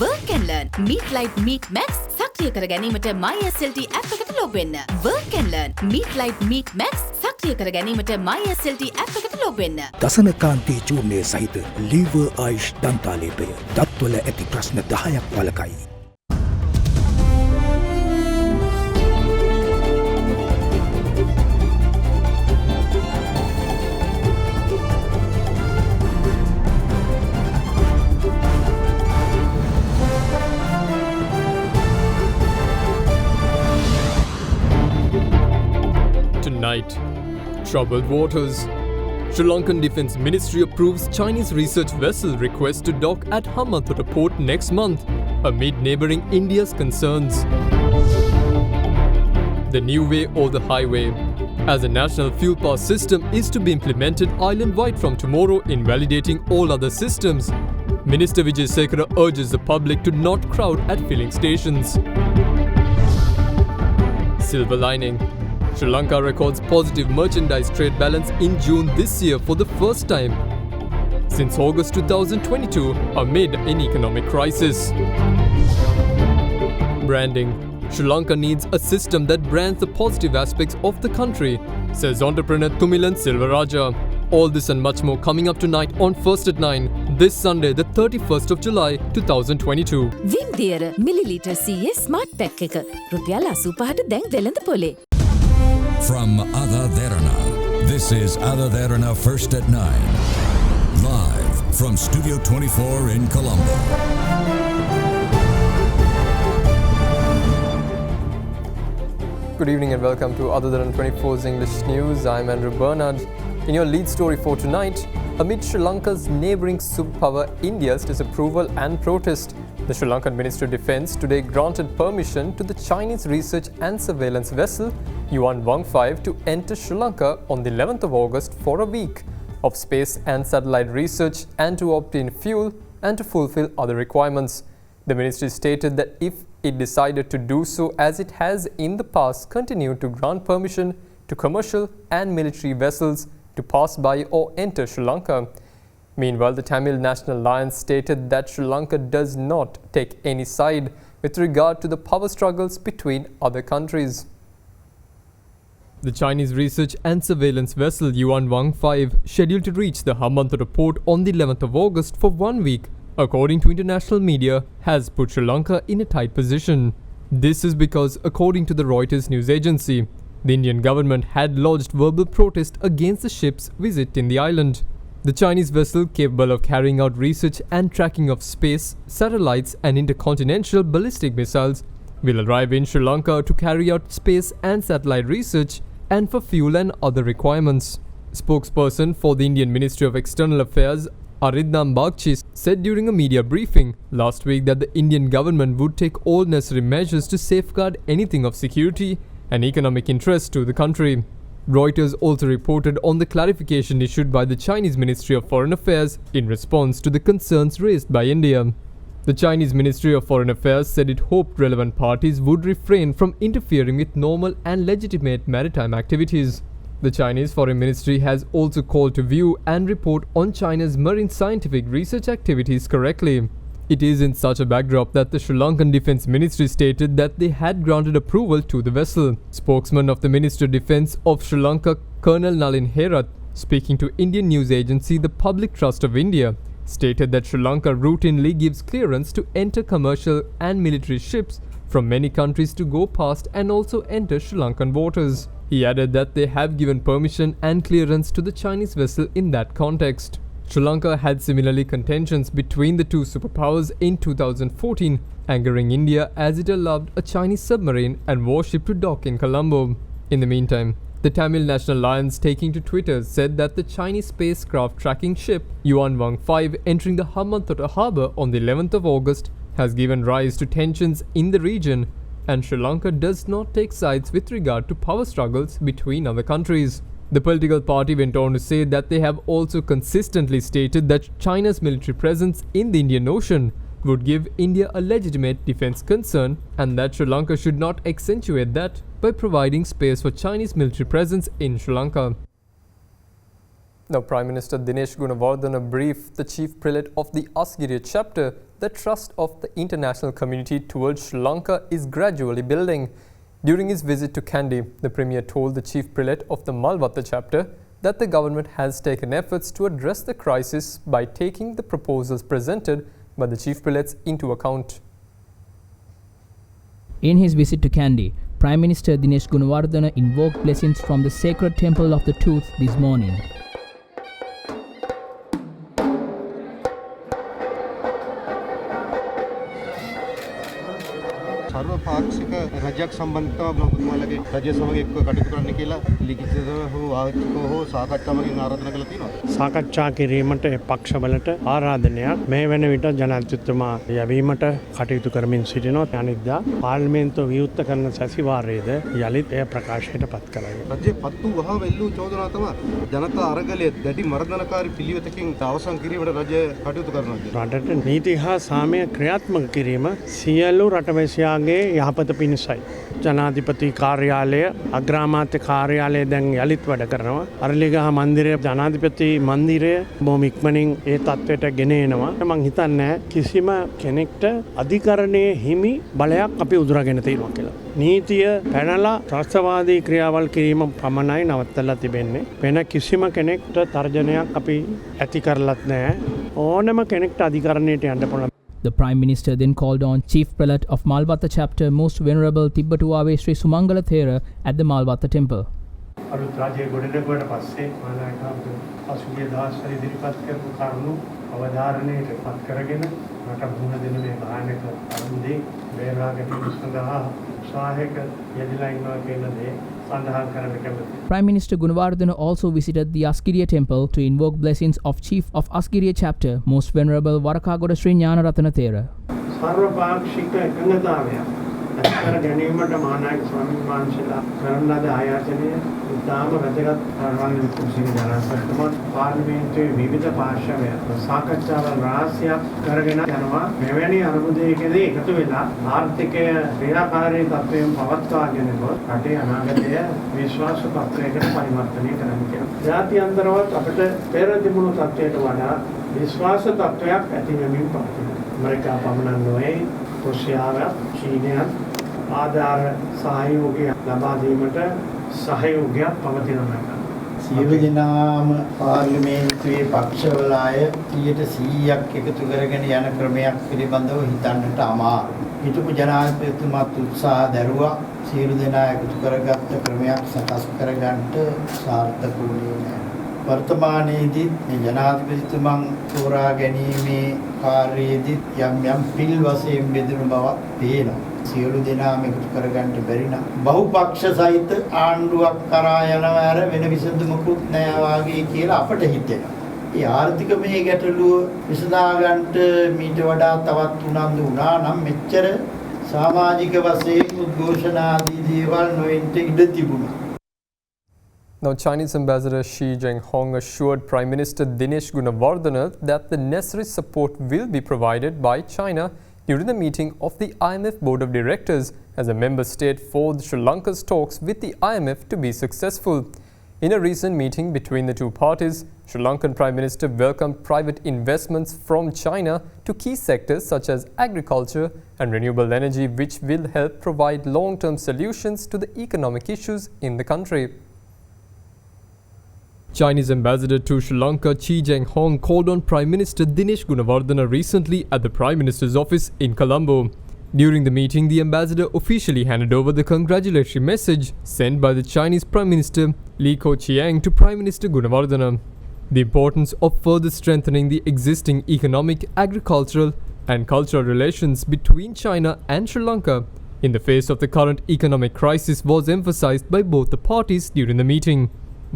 Work and learn. Meet Light Meet Max සක්‍රිය කර ගැනීමට MySLT app එකට log වෙන්න. Work and learn. Meet Light Meet Max සක්‍රිය කර ගැනීමට MySLT app එකට log වෙන්න. දසනකාන්තී චූර්ණය සහිත ලීවර් ආයුෂ් දන්තාලේපය දත්වල ඇති ප්‍රශ්න 10ක් වළකයි. Tonight, troubled waters. Sri Lankan Defence Ministry approves Chinese research vessel request to dock at Hambantota port next month, amid neighbouring India's concerns. The new way or the highway, as a national fuel pass system is to be implemented island-wide from tomorrow, invalidating all other systems. Minister Vijay Sekara urges the public to not crowd at filling stations. Silver lining. Sri Lanka records positive merchandise trade balance in June this year for the first time since August 2022 amid an economic crisis. Branding. Sri Lanka needs a system that brands the positive aspects of the country, says entrepreneur Thumilan Silvaraja. All this and much more coming up tonight on First at 9, this Sunday, the 31st of July, 2022. Vim Deera milliliter CA Smart Pack එක රුපියල් 85ට දැන් වෙළඳ පොලේ. From AdaDerana, this is AdaDerana First at 9. Live from Studio 24 in Colombo. Good evening and welcome to AdaDerana 24's English News. I'm Andrew Bernard. In your lead story for tonight, amid Sri Lanka's neighbouring superpower India's disapproval and protest, the Sri Lankan Ministry of Defence today granted permission to the Chinese research and surveillance vessel Yuan Wang-5 to enter Sri Lanka on the 11th of August for a week of space and satellite research and to obtain fuel and to fulfill other requirements. The ministry stated that if it decided to do so, as it has in the past, continue to grant permission to commercial and military vessels to pass by or enter Sri Lanka. Meanwhile, the Tamil National Alliance stated that Sri Lanka does not take any side with regard to the power struggles between other countries. The Chinese research and surveillance vessel Yuan Wang-5, scheduled to reach the Hambantota port on the 11th of August for 1 week, according to international media, has put Sri Lanka in a tight position. This is because, according to the Reuters news agency, the Indian government had lodged verbal protest against the ship's visit in the island. The Chinese vessel, capable of carrying out research and tracking of space, satellites and intercontinental ballistic missiles, will arrive in Sri Lanka to carry out space and satellite research and for fuel and other requirements. Spokesperson for the Indian Ministry of External Affairs, Aridham Bagchi, said during a media briefing last week that the Indian government would take all necessary measures to safeguard anything of security and economic interest to the country. Reuters also reported on the clarification issued by the Chinese Ministry of Foreign Affairs in response to the concerns raised by India. The Chinese Ministry of Foreign Affairs said it hoped relevant parties would refrain from interfering with normal and legitimate maritime activities. The Chinese Foreign Ministry has also called to view and report on China's marine scientific research activities correctly. It is in such a backdrop that the Sri Lankan Defence Ministry stated that they had granted approval to the vessel. Spokesman of the Ministry of Defence of Sri Lanka, Colonel Nalin Herath, speaking to Indian news agency The Public Trust of India, stated that Sri Lanka routinely gives clearance to enter commercial and military ships from many countries to go past and also enter Sri Lankan waters. He added that they have given permission and clearance to the Chinese vessel in that context. Sri Lanka had similarly contentions between the two superpowers in 2014, angering India as it allowed a Chinese submarine and warship to dock in Colombo. In the meantime, the Tamil National Alliance, taking to Twitter, said that the Chinese spacecraft tracking ship Yuan Wang-5 entering the Hambantota harbour on the 11th of August has given rise to tensions in the region, and Sri Lanka does not take sides with regard to power struggles between other countries. The political party went on to say that they have also consistently stated that China's military presence in the Indian Ocean would give India a legitimate defense concern and that Sri Lanka should not accentuate that by providing space for Chinese military presence in Sri Lanka. Now, Prime Minister Dinesh Gunawardena briefed the Chief Prelate of the Asgiriya chapter, the trust of the international community towards Sri Lanka is gradually building. During his visit to Kandy, the Premier told the Chief Prelate of the Malvatta chapter that the government has taken efforts to address the crisis by taking the proposals presented by the Chief Prelates into account. In his visit to Kandy, Prime Minister Dinesh Gunawardena invoked blessings from the sacred temple of the tooth this morning. सर्वपाक्षिक राज्यक संबंधितව බ්ලොග්තුමාලගේ රජය සමග එක්ව කටයුතු කරන්න කියලා ලිඛිතව හෝ වාචිකව හෝ සාකච්ඡාවකින් ආරාධනා කළා තියෙනවා. සාකච්ඡා කිරීමට පක්ෂවලට ආරාධනයක් මේ වෙන විට ජනාධිපතිතුමා යැවීමට කටයුතු කරමින් සිටිනවා. අනිද්දා පාර්ලිමේන්තුව විවෘත කරන සැසිවාරයේද යලිත් එය ප්‍රකාශයට පත් කළා. රජයේ පත්තු වහ වෙල්ලු චෝදනා තමයි ජනතා අරගලයේ දැඩි මර්ධනකාරී පිළිවෙතකින් අවසන් කිරීමට රජය කටයුතු කරනවා. රටට නීති හා සාමය ක්‍රියාත්මක කිරීම සියලු රටවැසියාගේ යහපත පිණිසයි. ජනාධිපති කාර්යාලය අග්‍රාමාත්‍ය කාර්යාලය දැන් යලිත් වැඩ කරනවා. අරලිගහ මන්දිරය ජනාධිපති මන්දිරය බොහොම ඉක්මනින් ඒ තත්ත්වයට ගෙන එනවා. මම හිතන්නේ කිසිම කෙනෙක්ට අධිකරණයේ හිමි බලයක් අපි උදුරාගෙන තියෙනවා කියලා. නීතිය පැනලා ත්‍රස්තවාදී ක්‍රියාවල් කිරීම පමණයි නවත්තලා තිබෙන්නේ. වෙන කිසිම කෙනෙක්ට තර්ජනයක් අපි ඇති කරලත් නැහැ. ඕනම කෙනෙක්ට අධිකරණයට යන්න පුළුවන්. The Prime Minister then called on Chief Prelate of Malvatta chapter Most Venerable Tibbatuave Sri Sumangala Thera at the Malvatta temple. අලුත් රාජ්‍ය ගොඩනැගුවට පස්සේ මානායකවරු පසුගිය දවස්වල ඉදිරිපත් කරපු කරුණු අවධාරණයට පත් කරගෙන රට මුහුණ දෙන මේ භයානක අරුමුදේ බේරා ගැනීම සඳහා උත්සාහයක යෙදලා ඉන්නවා කියන දේ සඳහන් කරන්න කැමතියි. Prime Minister Gunawardena also visited the Askiriya temple to invoke blessings of Chief of Askiriya chapter Most Venerable Warakagoda Sri Gnanaratana Thera. සර්වපාක්ෂික එකඟතාවය අත්කර ගැනීමට මානායක ස්වාමීන් වහන්සේලා කරන ලද ආයාචනය ඉතාම වැදගත් ආරම්භ කුසින ජනසත්තුමා පාර්ලිමේන්තුවේ විවිධ පාර්ශවය සාකච්ඡාවල් රාශියක් කරගෙන යනවා. මෙවැනි අනුමුදයකදී එකතු වෙලා ආර්ථිකය ක්‍රියාකාරී තත්ත්වයෙන් පවත්වාගෙන ගොස් රටේ අනාගතය විශ්වාස පත්‍රයකට පරිවර්තනය කරන්න කියලා. ජාත්‍යන්තරවත් අපිට පෙර තිබුණු තත්ත්වයට වඩා විශ්වාස තත්ත්වයක් ඇති වෙමින් පවතිනවා. ඇමරිකා පමණක් නොවේ රුසියාව චීනය ආධාර සහයෝගය ලබා දීමට සහයෝගයක් පවතිනවා. සියලු දෙනාම පාර්ලිමේන්තුවේ පක්ෂවල අය 100% එකතු කරගෙන යන ක්‍රමයක් පිළිබඳව හිතන්නට අමාරුයි. හිටපු ජනාධිපතිතුමාත් උත්සාහ දරුවා සියලු දෙනා එකතු කරගත්ත ක්‍රමයක් සකස් කරගන්නට සාර්ථක වුණේ නැහැ. වර්තමානයේදී මේ ජනාධිපතිතුමන් තෝරා ගැනීමේ කාර්යයේදී යම් පිල් වශයෙන් බෙදෙන බවක් පේනවා. සියලු දෙනාම එකතු කරගන්න බැරි නම් බහුපක්ෂ සහිත ආණ්ඩුවක් කරා යනවා අර වෙන විසඳුමකුත් නැහැ වාගේ කියලා අපට හිතෙනවා. ඒ ආර්ථික මේ ගැටලුව විසඳා ගන්නට මීට වඩා තවත් උනන්දු වුණා නම් මෙච්චර සමාජික වශයෙන් උද්ඝෝෂණ ආදී දේවල් නොවෙන්න ඉඩ තිබුණා. Now, Chinese Ambassador Xi Jinping assured Prime Minister Dinesh Gunawardena that the necessary support will be provided by China during the meeting of the IMF Board of Directors as a member state for Sri Lanka's talks with the IMF to be successful. In a recent meeting between the two parties, Sri Lankan Prime Minister welcomed private investments from China to key sectors such as agriculture and renewable energy, which will help provide long-term solutions to the economic issues in the country. Chinese Ambassador to Sri Lanka Xi Jinping called on Prime Minister Dinesh Gunawardena recently at the Prime Minister's office in Colombo. During the meeting, the ambassador officially handed over the congratulatory message sent by the Chinese Prime Minister Li Keqiang to Prime Minister Gunawardena. The importance of further strengthening the existing economic, agricultural and cultural relations between China and Sri Lanka in the face of the current economic crisis was emphasized by both the parties during the meeting.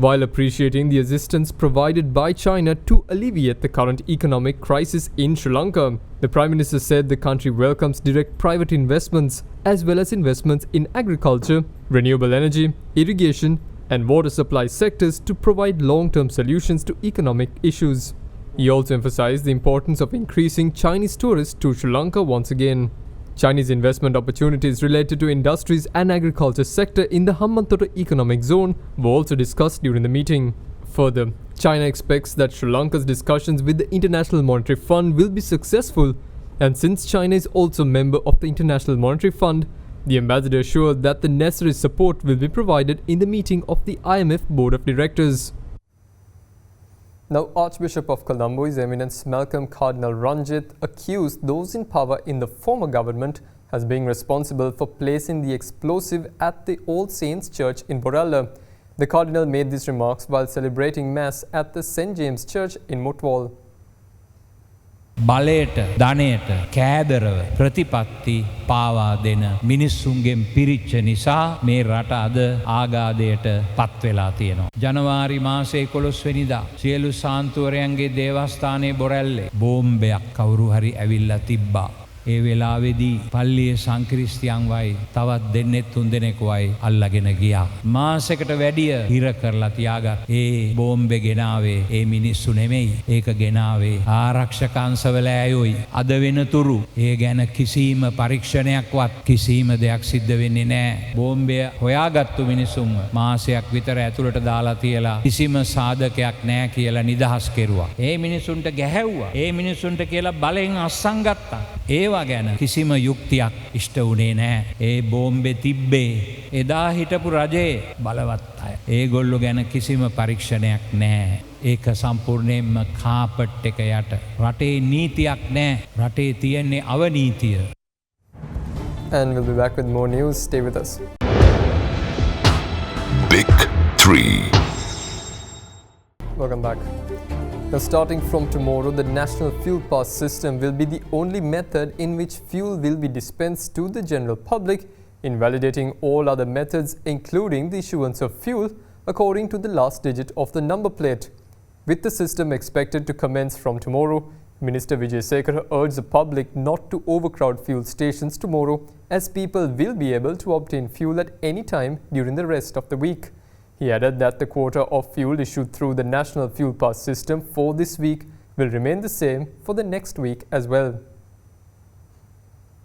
While appreciating the assistance provided by China to alleviate the current economic crisis in Sri Lanka, the Prime Minister said the country welcomes direct private investments as well as investments in agriculture, renewable energy, irrigation and water supply sectors to provide long-term solutions to economic issues. He also emphasized the importance of increasing Chinese tourists to Sri Lanka once again. Chinese investment opportunities related to industries and agriculture sector in the Hambantota economic zone were also discussed during the meeting. Further, China expects that Sri Lanka's discussions with the International Monetary Fund will be successful And since China is also a member of the International Monetary Fund, the ambassador assured that the necessary support will be provided in the meeting of the IMF Board of Directors. Now, Archbishop of Colombo, His Eminence Malcolm Cardinal Ranjit, accused those in power in the former government as being responsible for placing the explosive at the All Saints Church in Borella. The Cardinal made these remarks while celebrating Mass at the St. James Church in Mutwal. බලයට ධනයට කෑදරව ප්‍රතිපත්ති පාවා දෙන මිනිස්සුන්ගෙන් පිරිච්ච නිසා මේ රට අද ආගාදයට පත් වෙලා තියෙනවා. ජනවාරි මාසේ 11 වෙනිදා සියලු සාන්තුවරයන්ගේ දේවස්ථානයේ බොරැල්ලේ බෝම්බයක් කවුරු හරි ඇවිල්ලා තිබ්බා. ඒ වෙලාවේදී පල්ලියේ සංක්‍රිස්තියන් වයි තවත් දෙන්නෙක් තුන් දෙනෙක් වයි අල්ලගෙන ගියා. මාසයකට වැඩිය හිර කරලා තියාගත් ඒ බෝම්බේ ගෙනාවේ ඒ මිනිස්සු නෙමෙයි. ඒක ගෙනාවේ ආරක්ෂක අංශවල ඇයෝයි. අද වෙනතුරු ඒ ගැන කිසිම පරීක්ෂණයක්වත් කිසිම දෙයක් සිද්ධ වෙන්නේ නැහැ. බෝම්බය හොයාගත්තු මිනිසුන්ව මාසයක් විතර ඇතුළට දාලා තියලා කිසිම සාධකයක් නැහැ කියලා නිදහස් කෙරුවා. ඒ මිනිසුන්ට ගැහැව්වා. ඒ මිනිසුන්ට කියලා බලෙන් අස්සන් ගත්තා. ඒවා ගැන කිසිම යුක්තියක් ඉෂ්ට වුණේ නැහැ. ඒ බෝම්බේ තිබ්බේ එදා හිටපු රජයේ බලවත් අය. ඒගොල්ලෝ ගැන කිසිම පරීක්ෂණයක් නැහැ. ඒක සම්පූර්ණයෙන්ම කාපට් එක යට. රටේ නීතියක් නැහැ. රටේ තියෙන්නේ අවනීතිය. And we'll be back with more news. Stay with us. Big 3. Welcome back. Now, starting from tomorrow, the National Fuel Pass system will be the only method in which fuel will be dispensed to the general public, invalidating all other methods, including the issuance of fuel, according to the last digit of the number plate. With the system expected to commence from tomorrow, Minister Vijay Sekhar urged the public not to overcrowd fuel stations tomorrow, as people will be able to obtain fuel at any time during the rest of the week. He added that the quota of fuel issued through the National Fuel Pass system for this week will remain the same for the next week as well.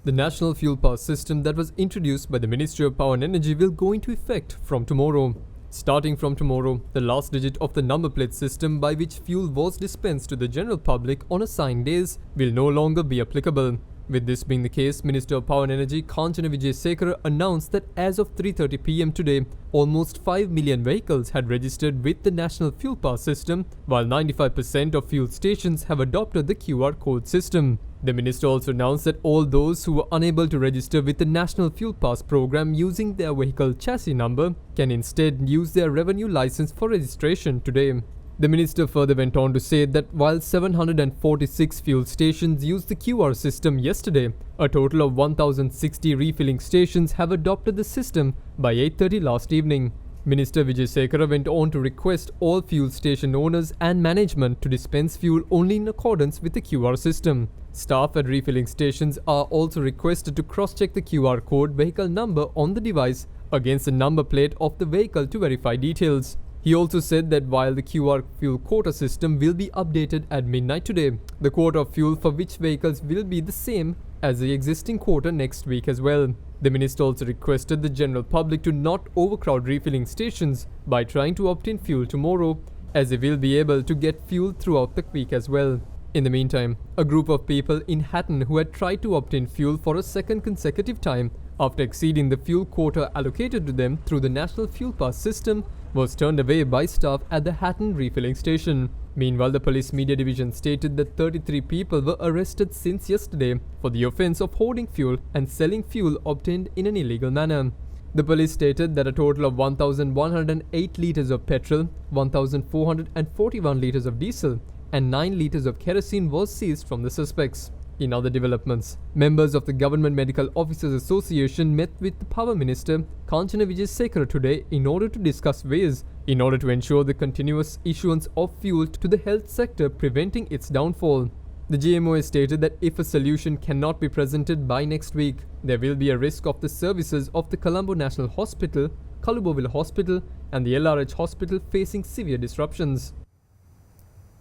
The National Fuel Pass system that was introduced by the Ministry of Power and Energy will go into effect from tomorrow. Starting from tomorrow, the last digit of the number plate system by which fuel was dispensed to the general public on assigned days will no longer be applicable. With this being the case, Minister of Power and Energy Kanchana Vijay Sekhar announced that as of 3:30 p.m. today, almost 5 million vehicles had registered with the National Fuel Pass system, while 95% of fuel stations have adopted the QR code system. The minister also announced that all those who were unable to register with the National Fuel Pass program using their vehicle chassis number can instead use their revenue license for registration today. The minister further went on to say that while 746 fuel stations used the QR system yesterday, a total of 1,060 refilling stations have adopted the system by 8:30 last evening. Minister Vijay Sekhar went on to request all fuel station owners and management to dispense fuel only in accordance with the QR system. Staff at refilling stations are also requested to cross-check the QR code vehicle number on the device against the number plate of the vehicle to verify details. He also said that while the QR fuel quota system will be updated at midnight today, the quota of fuel for which vehicles will be the same as the existing quota next week as well. The minister also requested the general public to not overcrowd refilling stations by trying to obtain fuel tomorrow, as they will be able to get fuel throughout the week as well. In the meantime, a group of people in Hatton who had tried to obtain fuel for a second consecutive time after exceeding the fuel quota allocated to them through the National Fuel Pass system was turned away by staff at the Hatton refilling station. Meanwhile, the police media division stated that 33 people were arrested since yesterday for the offence of hoarding fuel and selling fuel obtained in an illegal manner. The police stated that a total of 1,108 litres of petrol, 1,441 litres of diesel and 9 litres of kerosene was seized from the suspects. In other developments, members of the Government Medical Officers Association met with the Power Minister Kanchana Vijay Sekhar today in order to discuss ways in order to ensure the continuous issuance of fuel to the health sector, preventing its downfall. The GMO stated that if a solution cannot be presented by next week, there will be a risk of the services of the Colombo National Hospital, Kaluboville Hospital and the LRH Hospital facing severe disruptions.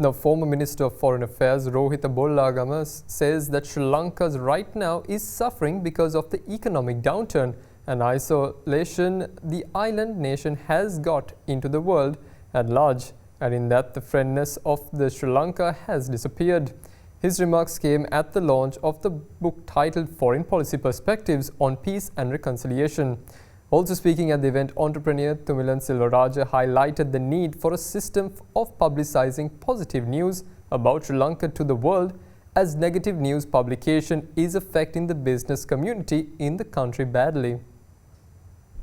Now, former Minister of Foreign Affairs Rohita Bollagama says that Sri Lanka right now is suffering because of the economic downturn and isolation the island nation has got into the world at large, and in that the friendliness of the Sri Lanka has disappeared. His remarks came at the launch of the book titled Foreign Policy Perspectives on Peace and Reconciliation. Also speaking at the event, entrepreneur Thumilan Silvaraja highlighted the need for a system of publicizing positive news about Sri Lanka to the world, as negative news publication is affecting the business community in the country badly.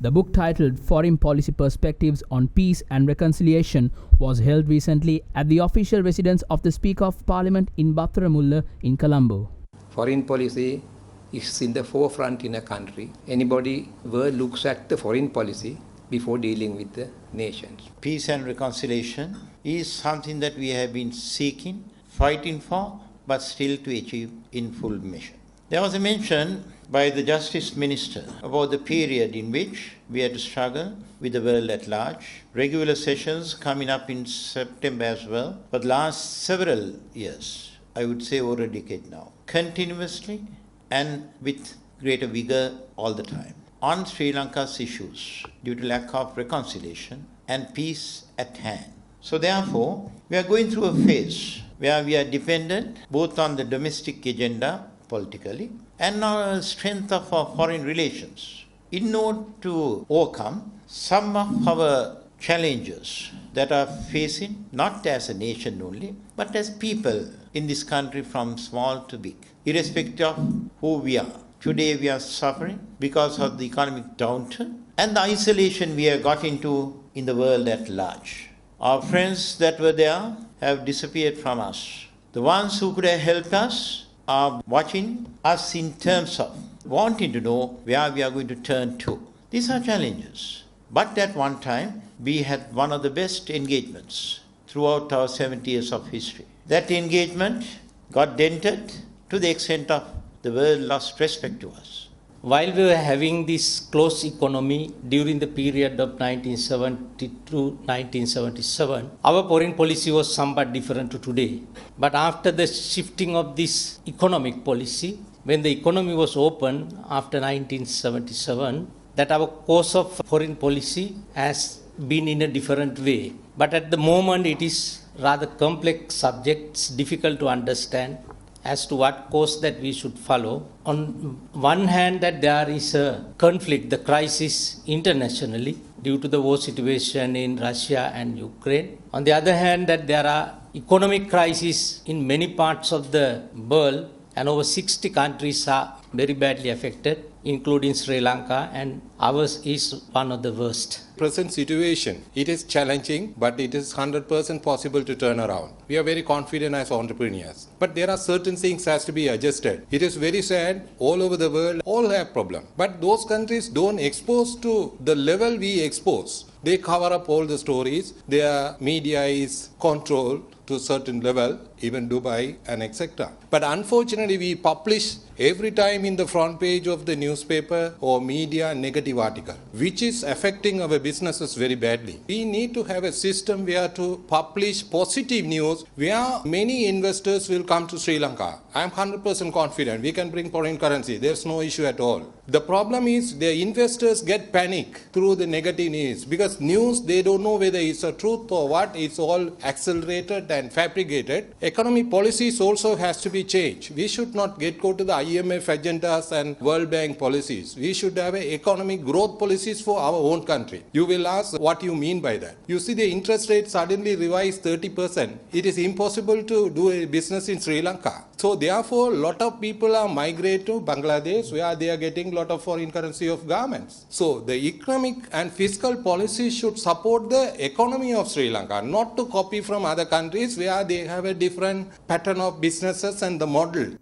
The book titled Foreign Policy Perspectives on Peace and Reconciliation was held recently at the official residence of the Speaker of Parliament in Battaramulla in Colombo. Foreign policy is in the forefront in a country. Anybody world looks at the foreign policy before dealing with the nations. Peace and reconciliation is something that we have been seeking, fighting for, but still to achieve in full measure. There was a mention by the Justice Minister about the period in which we had to struggle with the world at large. Regular sessions coming up in September as well. For the last several years, I would say over a decade now, continuously and with greater vigor all the time, on Sri Lanka's issues due to lack of reconciliation and peace at hand. So therefore, we are going through a phase where we are dependent both on the domestic agenda politically and on the strength of our foreign relations in order to overcome some of our challenges that are facing, not as a nation only, but as people in this country from small to big, irrespective of who we are. Today we are suffering because of the economic downturn and the isolation we have got into in the world at large. Our friends that were there have disappeared from us. The ones who could have helped us are watching us in terms of wanting to know where we are going to turn to. These are challenges. But at one time, we had one of the best engagements throughout our 70 years of history. That engagement got dented to the extent of the world lost respect to us. While we were having this close economy during the period of 1970 to 1977, our foreign policy was somewhat different to today. But after the shifting of this economic policy, when the economy was open after 1977, that our course of foreign policy has been in a different way. But at the moment, it is rather complex subjects, difficult to understand as to what course that we should follow. On one hand, that there is a conflict, the crisis internationally due to the war situation in Russia and Ukraine. On the other hand, that there are economic crises in many parts of the world, and over 60 countries are very badly affected, including Sri Lanka, and ours is one of the worst. Present situation, it is challenging, but it is 100% possible to turn around. We are very confident as entrepreneurs, but there are certain things has to be adjusted. It is very sad, all over the world, all have problem, but those countries don't expose to the level we expose. They cover up all the stories, their media is controlled to a certain level, even Dubai and etc. But unfortunately, we publish every time in the front page of the newspaper or media negative article, which is affecting our businesses very badly. We need to have a system where to publish positive news, where many investors will come to Sri Lanka. I am 100% confident we can bring foreign currency. There's no issue at all. The problem is the investors get panic through the negative news, because news, they don't know whether it's a truth or what. It's all accelerated and fabricated. Economic policies also has to be changed. We should not go to the IMF agendas and World Bank policies. We should have economic growth policies for our own country. You will ask what you mean by that. You see the interest rate suddenly revised 30%. It is impossible to do a business in Sri Lanka. So therefore, a lot of people are migrating to Bangladesh, where they are getting a lot of foreign currency of garments. So the economic and fiscal policy should support the economy of Sri Lanka, not to copy from other countries where they have a different pattern of businesses and the model.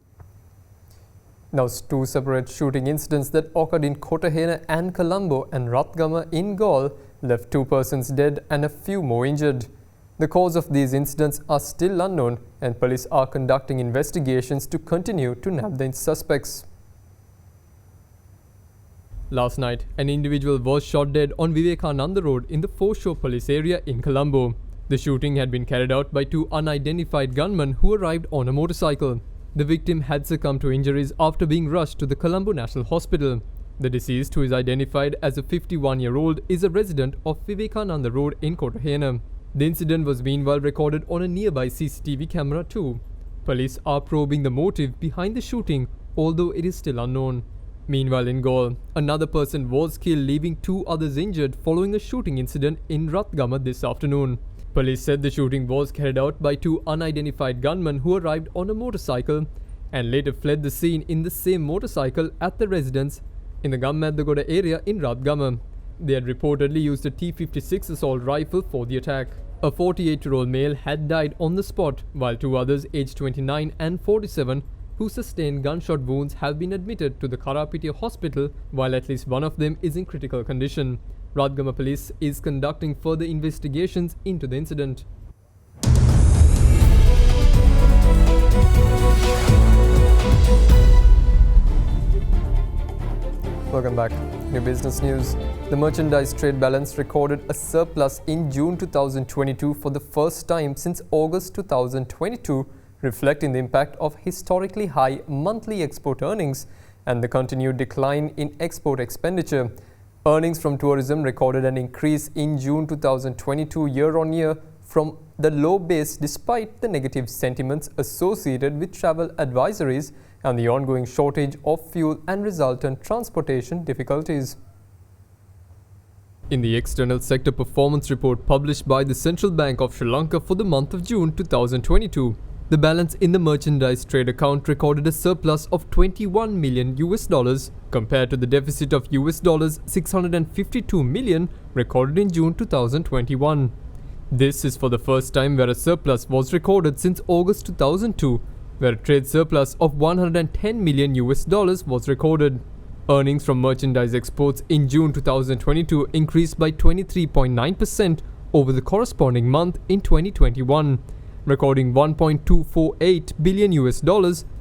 Now, two separate shooting incidents that occurred in Kotahena and Colombo and Ratgama in Galle left 2 persons dead and a few more injured. The cause of these incidents are still unknown, and police are conducting investigations to continue to nab the suspects. Last night, an individual was shot dead on Vivekananda Road in the Foreshore Police area in Colombo. The shooting had been carried out by 2 unidentified gunmen who arrived on a motorcycle. The victim had succumbed to injuries after being rushed to the Colombo National Hospital. The deceased, who is identified as a 51-year-old, is a resident of Vivekananda Road in Kotahena. The incident was meanwhile recorded on a nearby CCTV camera too. Police are probing the motive behind the shooting, although it is still unknown. Meanwhile, in Galle, another person was killed, leaving 2 others injured following a shooting incident in Rathgama this afternoon. Police said the shooting was carried out by 2 unidentified gunmen who arrived on a motorcycle and later fled the scene in the same motorcycle at the residence in the Gammaddagoda area in Rathgama. They had reportedly used a T-56 assault rifle for the attack. A 48-year-old male had died on the spot, while 2 others aged 29 and 47 who sustained gunshot wounds have been admitted to the Karapitiya hospital, while at least one of them is in critical condition. Rathgama police is conducting further investigations into the incident. Welcome back. New business news. The merchandise trade balance recorded a surplus in June 2022 for the first time since August 2022, reflecting the impact of historically high monthly export earnings and the continued decline in export expenditure. Earnings from tourism recorded an increase in June 2022 year-on-year from the low base despite the negative sentiments associated with travel advisories and the ongoing shortage of fuel and resultant transportation difficulties. In the external sector performance report published by the Central Bank of Sri Lanka for the month of June 2022, the balance in the merchandise trade account recorded a surplus of $21 million compared to the deficit of $652 million recorded in June 2021. This is for the first time where a surplus was recorded since August 2002, where a trade surplus of $110 million was recorded. Earnings from merchandise exports in June 2022 increased by 23.9% over the corresponding month in 2021, recording $1.248 billion,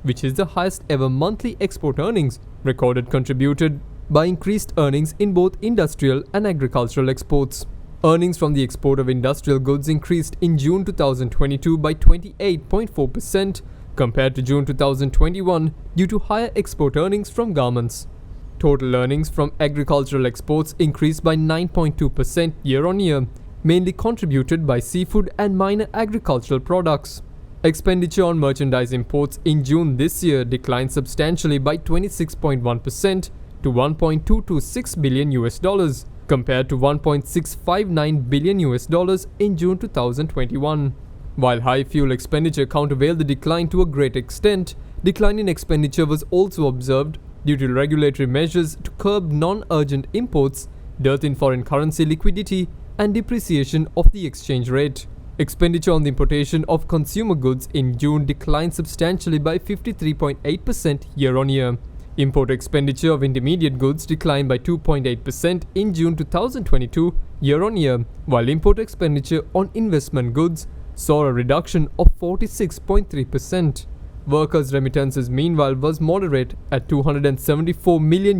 which is the highest ever monthly export earnings recorded, contributed by increased earnings in both industrial and agricultural exports. Earnings from the export of industrial goods increased in June 2022 by 28.4% compared to June 2021 due to higher export earnings from garments. Total earnings from agricultural exports increased by 9.2% year-on-year, mainly contributed by seafood and minor agricultural products. Expenditure on merchandise imports in June this year declined substantially by 26.1% to $1.226 billion compared to $1.659 billion in June 2021. While high fuel expenditure countervailed the decline to a great extent, decline in expenditure was also observed due to regulatory measures to curb non-urgent imports, dearth in foreign currency liquidity, and depreciation of the exchange rate. Expenditure on the importation of consumer goods in June declined substantially by 53.8% year-on-year. Import expenditure of intermediate goods declined by 2.8% in June 2022 year-on-year, while import expenditure on investment goods saw a reduction of 46.3%. Workers' remittances meanwhile was moderate at $274 million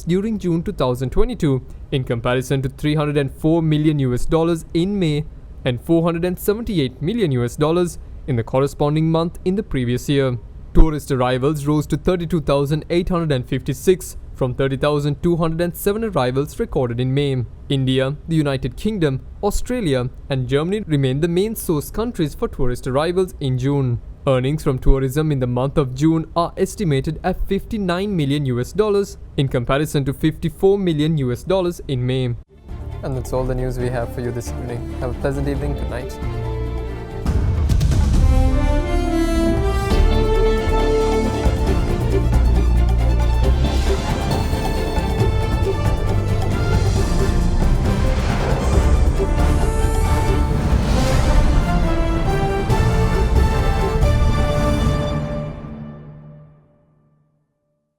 during June 2022 in comparison to $304 million in May and $478 million in the corresponding month in the previous year. Tourist arrivals rose to 32,856 from 30,207 arrivals recorded in May. India, the United Kingdom, Australia and Germany remain the main source countries for tourist arrivals in June. Earnings from tourism in the month of June are estimated at $59 million in comparison to $54 million in May. And that's all the news we have for you this evening. Have a pleasant evening. Good night.